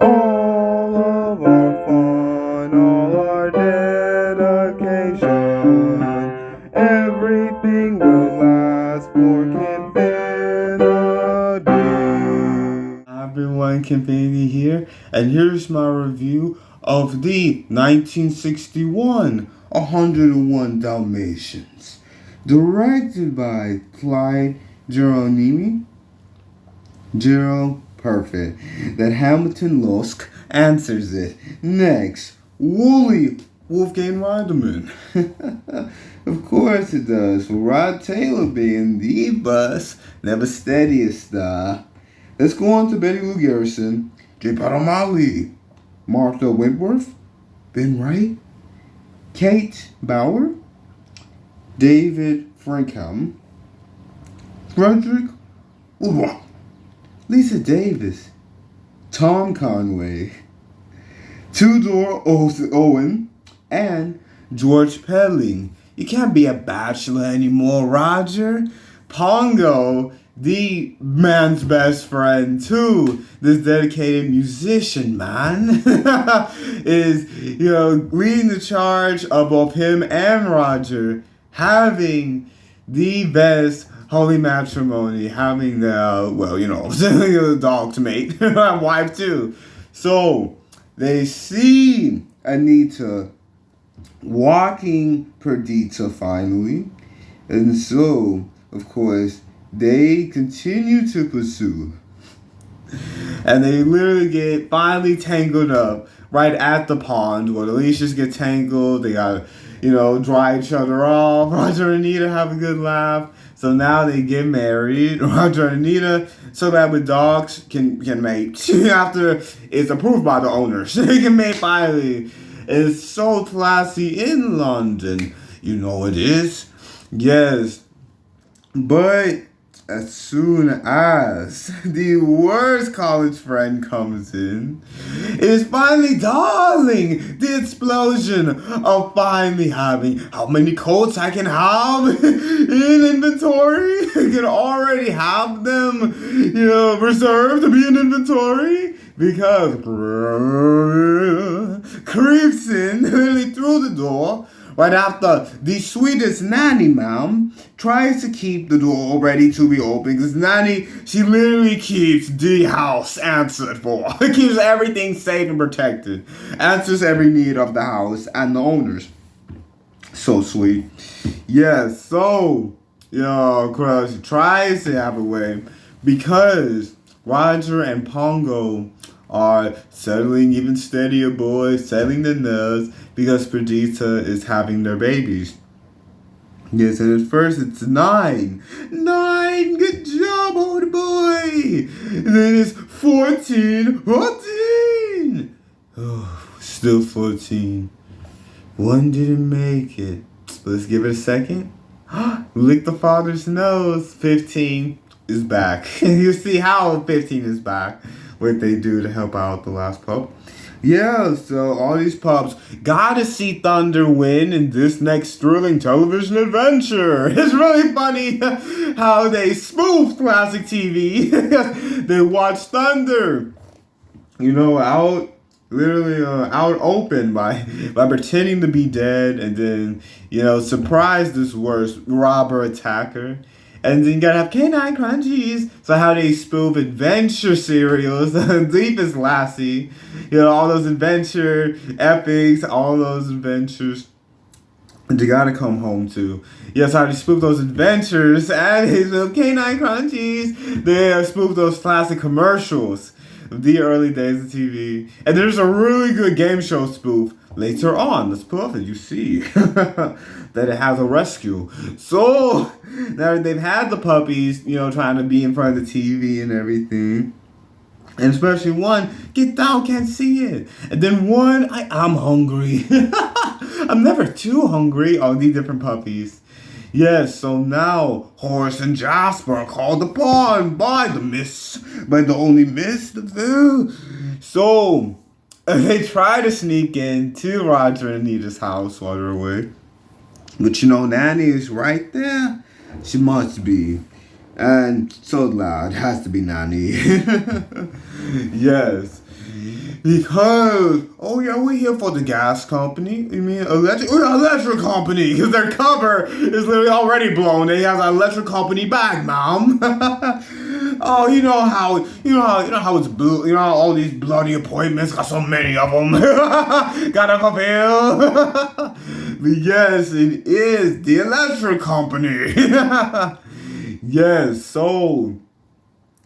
All of our fun, all our dedication, everything will last for Kinfinity. Everyone, Kinfinity here, and here's my review of the 1961 101 Dalmatians, directed by Clyde Geronimi. Gerald Perfect. That Hamilton Lusk answers it. Next, Wooly Wolfgang Reidemann. Of course it does. For Rod Taylor being the bus, never steadiest star. Let's go on to Betty Lou Garrison, J. Paramali, Martha Wentworth, Ben Wright, Kate Bauer, David Frankham, Frederick Uwa, Lisa Davis, Tom Conway, Tudor Owen, and George Pelling. You can't be a bachelor anymore, Roger. Pongo, the man's best friend too, this dedicated musician, man, is, leading the charge of both him and Roger, having the best holy matrimony, having the, the dog to mate, wife too. So, they see Anita walking Perdita finally, and so, of course, they continue to pursue. And they literally get finally tangled up right at the pond where the leashes get tangled. They gotta, dry each other off. Roger and Anita have a good laugh. So now they get married. Roger and Anita, so that with dogs can mate after it's approved by the owners. They can mate finally. It's so classy in London. You know it is. Yes. But as soon as the worst college friend comes in, it is finally darling, the explosion of finally having how many coats I can have in inventory. I can already have them, reserved to be in inventory. Because creeps in literally through the door right after the sweetest nanny, ma'am, tries to keep the door ready to be opened. Because nanny, she literally keeps the house answered for. Keeps everything safe and protected. Answers every need of the house and the owners. So sweet. Yes, so, of course, she tries to have a way because Roger and Pongo are settling even steadier boys, settling the nerves because Perdita is having their babies. Yes, and at first it's 9. 9! Good job, old boy! And then it's 14. 14! Oh, still 14. One didn't make it. Let's give it a second. Lick the father's nose. 15 is back. You see how 15 is back. What they do to help out the last pup. Yeah, so all these pups gotta see Thunder win in this next thrilling television adventure. It's really funny how they spoof classic TV. They watch Thunder, out open by pretending to be dead, and then surprise this worst robber attacker. And then you gotta have Canine Crunchies. So how they spoof adventure serials, Deepest Lassie, all those adventure epics, all those adventures. And you gotta come home to. Yes, how they spoof those adventures, and they spoof Canine Crunchies. They spoof those classic commercials of the early days of TV. And there's a really good game show spoof later on. Let's pull up and you see that it has a rescue. So now they've had the puppies, trying to be in front of the TV and everything. And especially one, get down, can't see it. And then one, I'm hungry. I'm never too hungry. All these different puppies. Yes, so now Horace and Jasper are called upon by the only miss, the Vu. So they try to sneak into Roger and Anita's house while they're away. But Nanny is right there. She must be. And so loud, has to be Nanny. Yes. Because, oh yeah, we're here for the gas company. You mean electric company? Because their cover is literally already blown. They have an electric company bag, mom. Oh, you know how it's blue. You know how all these bloody appointments got so many of them. Gotta fulfill. But yes, it is the electric company. Yes, so.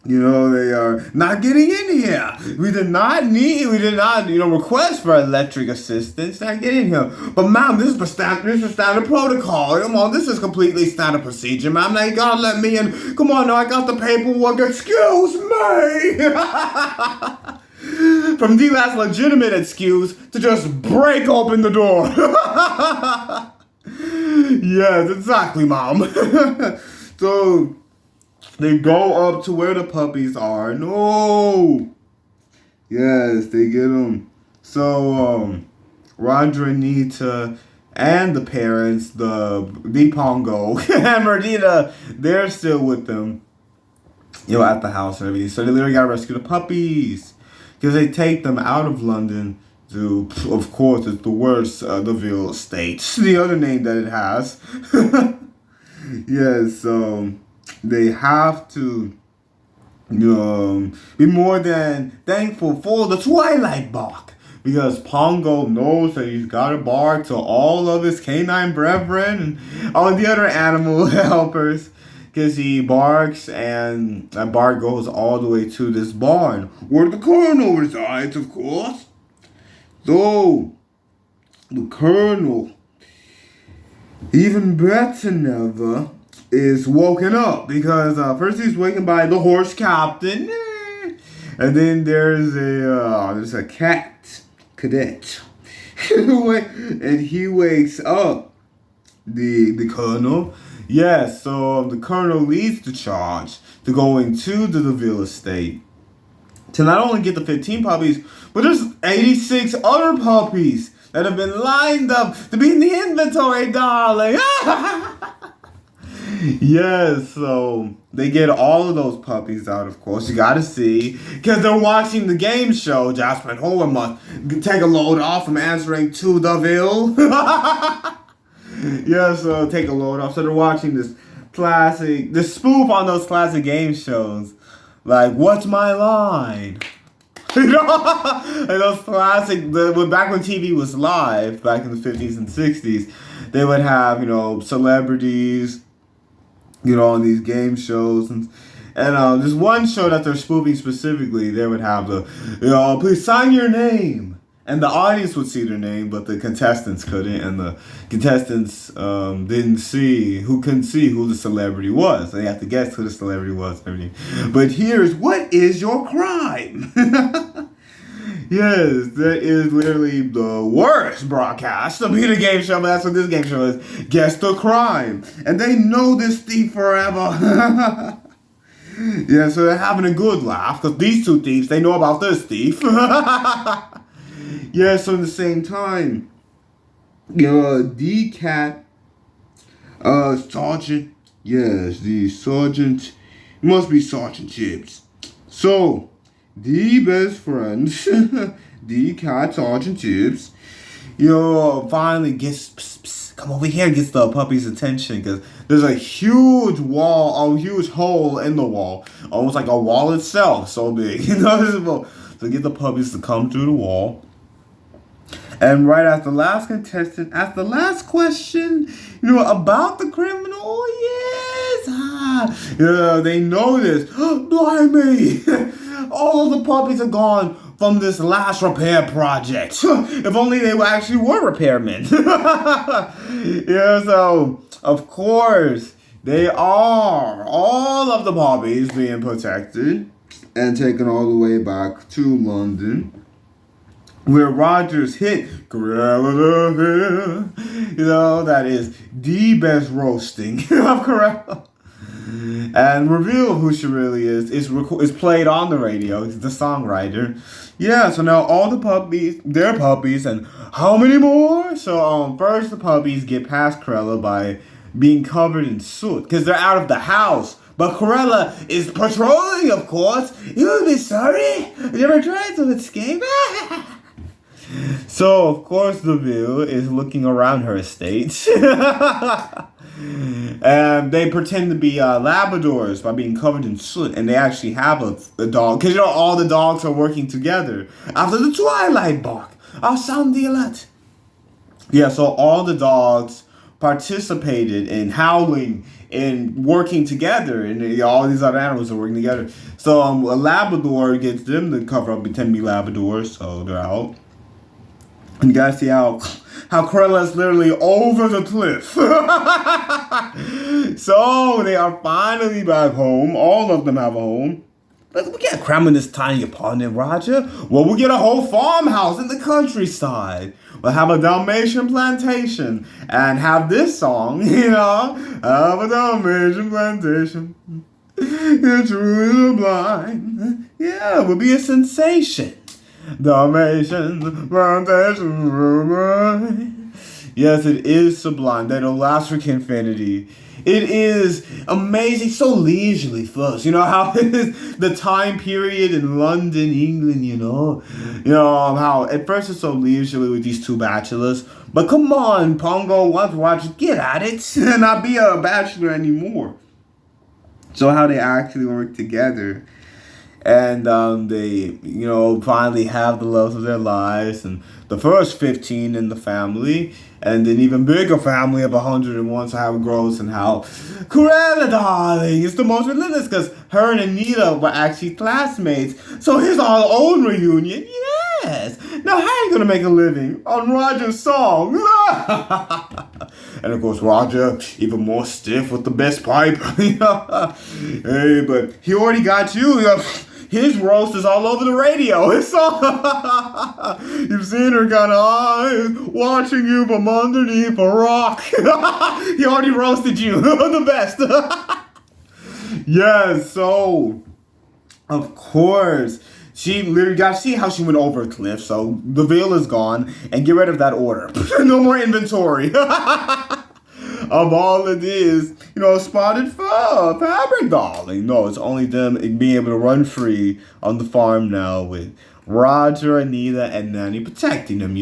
They are not getting in here. We did not, request for electric assistance. Not getting here. But ma'am, this is standard protocol. Come on, this is completely standard procedure, ma'am. Now you gotta let me in. Come on, now I got the paperwork. Excuse me. From the last legitimate excuse to just break open the door. Yes, exactly, mom. So. They go up to where the puppies are. No. Yes, they get them. So, Roger and Nita and the parents, the Pongo and Merdita, they're still with them, at the house and everything. So they literally gotta rescue the puppies because they take them out of London to, of course, it's the worst, the Ville Estate, the other name that it has. Yes, they have to be more than thankful for the Twilight bark. Because Pongo knows that he's got to bark to all of his canine brethren and all the other animal helpers. Because he barks and that bark goes all the way to this barn. Where the Colonel resides, of course. So, the Colonel, even better never, is woken up because first he's wakened by the horse captain, and then there's a cadet, and he wakes up the colonel. Yes, so the colonel leads the charge to go into the Ville estate to not only get the 15 puppies, but there's 86 other puppies that have been lined up to be in the inventory, darling. Yes, so they get all of those puppies out, of course. You gotta see, because they're watching the game show. Jasper and Homer must take a load off from answering to the Ville. Yeah, so take a load off. So they're watching this spoof on those classic game shows. Like, what's my line? Like those classic, back when TV was live, back in the 50s and 60s, they would have, celebrities, on these game shows. And there's one show that they're spoofing specifically. They would have please sign your name. And the audience would see their name, but the contestants couldn't. And the contestants couldn't see who the celebrity was. They have to guess who the celebrity was and everything. But here's, what is your crime? Yes, that is literally the worst broadcast to be the game show, but that's what this game show is. Guess the crime. And they know this thief forever. Yeah, so they're having a good laugh, because these two thieves, they know about this thief. Yeah, so at the same time, the cat, sergeant, yes, the sergeant, must be Sergeant Chips. So, the best friends, the cat, Sergeant Chips, finally gets, come over here, gets the puppy's attention, because there's a huge hole in the wall, almost like a wall itself, so big, so get the puppies to come through the wall. And right after the last contestant asked the last question, about the criminal. Oh, yes. They know this. Blimey. All of the puppies are gone from this last repair project. If only they actually were repairmen. So, of course, they are. All of the puppies being protected and taken all the way back to London, where Rogers hit Corella, that is the best roasting of Corella. And reveal who she really is played on the radio. He's the songwriter. Yeah, so now all the puppies, they're puppies, and how many more? So first the puppies get past Corella by being covered in soot, because they're out of the house But Corella is patrolling, of course. You would be sorry? You ever tried to escape? So, of course, Deville is looking around her estate. And they pretend to be Labradors by being covered in soot. And they actually have a dog. Because, all the dogs are working together. After the twilight bark, I'll sound the alert. Yeah, so all the dogs participated in howling and working together, and all these other animals are working together. So a Labrador gets them to cover up, pretend to be Labradors, so they're out. And you guys see how Corella's literally over the cliff. So they are finally back home. All of them have a home. But we can't cram in this tiny apartment, Roger. Well, we'll get a whole farmhouse in the countryside. We'll have a Dalmatian plantation and have this song, have a Dalmatian plantation. You're truly blind. Yeah, it would be a sensation. Dalmatian plantation. Yes, it is sublime. That Harris-Kenfinity. It is amazing, so leisurely first. How it is the time period in London, England, how at first it's so leisurely with these two bachelors. But come on, Pongo, watch, get at it and not be a bachelor anymore. So how they actually work together. And they, finally have the loves of their lives. And the first 15 in the family. And an even bigger family of 101. So how it grows and how Corella, darling, is the most relentless. Because her and Anita were actually classmates. So here's our own reunion. Yes. Now how are you going to make a living on Roger's song? And of course, Roger, even more stiff with the best pipe. Hey, but he already got you. His roast is all over the radio. It's all you've seen her kind of eyes watching you from underneath a rock. He already roasted you. The best. Yes, so of course. She literally got to see how she went over a cliff. So the veil is gone. And get rid of that order. No more inventory. Of all it is, spotted fur, fabric, darling. No, it's only them being able to run free on the farm now with Roger, Anita, and Nanny protecting them,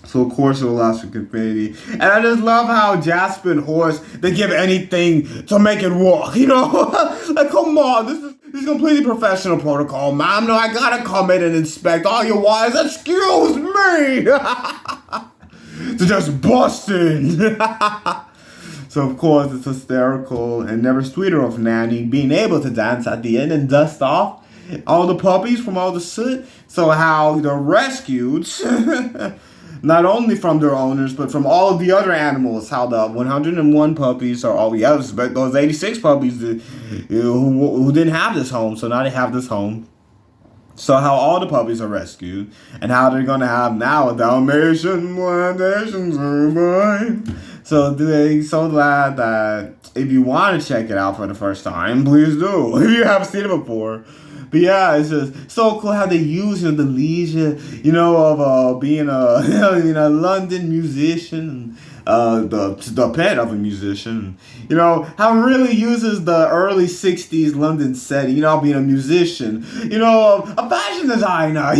So, of course, it will last for Kenfinity. And I just love how Jasper and Horace, they give anything to make it work, Like, come on, this is completely professional protocol, ma'am. No, I gotta come in and inspect all your wires. Excuse me! To just bust in. So, of course, it's hysterical and never sweeter of Nanny being able to dance at the end and dust off all the puppies from all the soot. So how they're rescued, not only from their owners, but from all of the other animals. How the 101 puppies are all the others, but those 86 puppies who didn't have this home. So now they have this home. So how all the puppies are rescued, and how they're going to have now a Dalmatian plantation survive. So they're so glad that if you want to check it out for the first time, please do. If you haven't seen it before. But yeah, it's just so cool how they use the leisure, of being a London musician, the pet of a musician. How it really uses the early 60s London setting, being a musician, a fashion designer,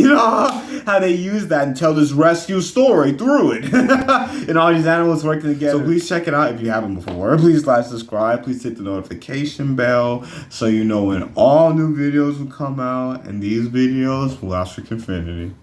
how they use that and tell this rescue story through it. And all these animals working together. So please check it out if you haven't before. Please like, subscribe, please hit the notification bell so you know when all new videos will come out, and these videos will last for Kenfinity.